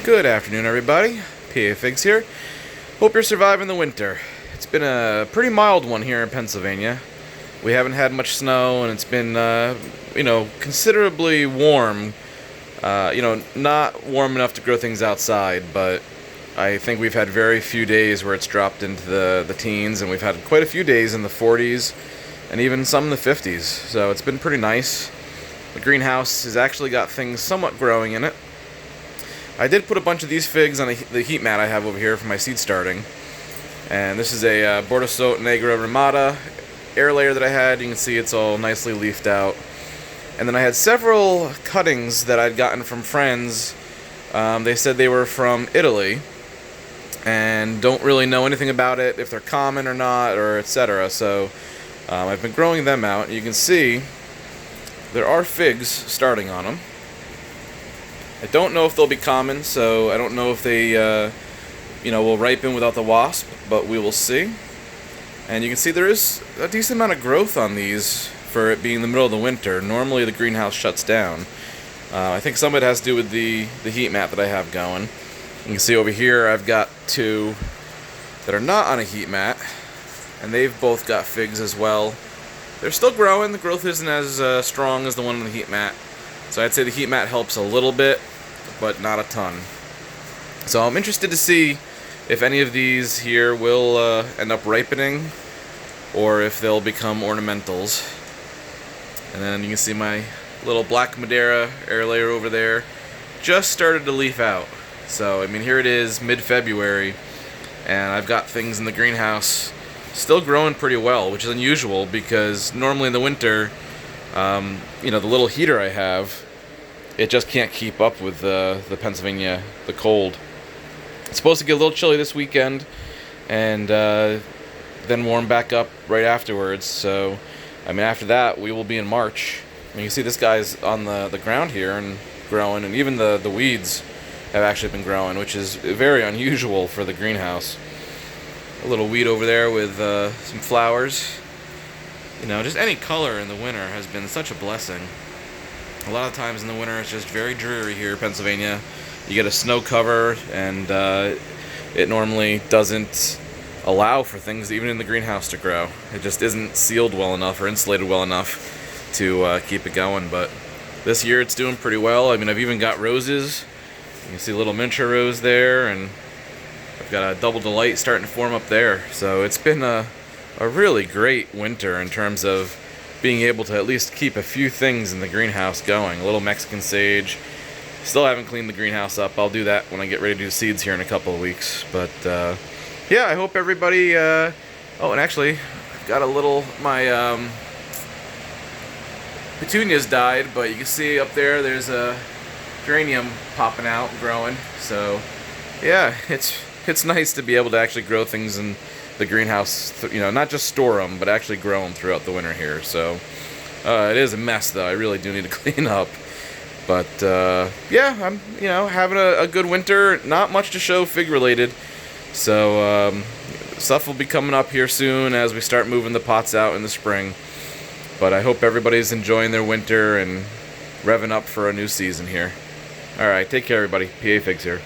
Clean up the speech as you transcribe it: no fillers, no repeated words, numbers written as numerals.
Good afternoon, everybody. PA Figs here. Hope you're surviving the winter. It's been a pretty mild one here in Pennsylvania. We haven't had much snow, and it's been, considerably warm. Not warm enough to grow things outside, but I think we've had very few days where it's dropped into the teens, and we've had quite a few days in the 40s, and even some in the 50s. So it's been pretty nice. The greenhouse has actually got things somewhat growing in it. I did put a bunch of these figs on the heat mat I have over here for my seed starting. And this is a Bordeaux Negra Ramada air layer that I had. You can see it's all nicely leafed out. And then I had several cuttings that I'd gotten from friends. They said they were from Italy and don't really know anything about it, if they're common or not, or etc. So I've been growing them out. You can see there are figs starting on them. I don't know if they'll be common, so I don't know if they, will ripen without the wasp, but we will see. And you can see there is a decent amount of growth on these for it being the middle of the winter. Normally the greenhouse shuts down. I think some of it has to do with the heat mat that I have going. You can see over here I've got two that are not on a heat mat, and they've both got figs as well. They're still growing. The growth isn't as strong as the one on the heat mat. So I'd say the heat mat helps a little bit, but not a ton. So I'm interested to see if any of these here will end up ripening, or if they'll become ornamentals. And then you can see my little black Madeira air layer over there just started to leaf out. So, I mean, here it is mid-February, and I've got things in the greenhouse still growing pretty well, which is unusual because normally in the winter, the little heater I have, it just can't keep up with the Pennsylvania, the cold. It's supposed to get a little chilly this weekend, and then warm back up right afterwards. So, I mean, after that, we will be in March. I mean, you see this guy's on the ground here and growing, and even the weeds have actually been growing, which is very unusual for the greenhouse. A little weed over there with some flowers. Just any color in the winter has been such a blessing. A lot of times in the winter it's just very dreary here in Pennsylvania. You get a snow cover, and it normally doesn't allow for things even in the greenhouse to grow. It just isn't sealed well enough or insulated well enough to keep it going. But this year it's doing pretty well. I mean, I've even got roses. You can see a little miniature rose there, and I've got a double delight starting to form up there. So it's been a really great winter in terms of being able to at least keep a few things in the greenhouse going. A little Mexican sage. Still haven't cleaned the greenhouse up. I'll do that when I get ready to do seeds here in a couple of weeks. But yeah, I hope everybody... and actually, I've got a little... My petunias died, but you can see up there's a geranium popping out, growing. So yeah, it's nice to be able to actually grow things in the greenhouse, not just store them, but actually grow them throughout the winter here. So it is a mess, though. I really do need to clean up. But yeah, I'm having a good winter. Not much to show fig related. So stuff will be coming up here soon as we start moving the pots out in the spring. But I hope everybody's enjoying their winter and revving up for a new season here. All right, take care, everybody. PA Figs here.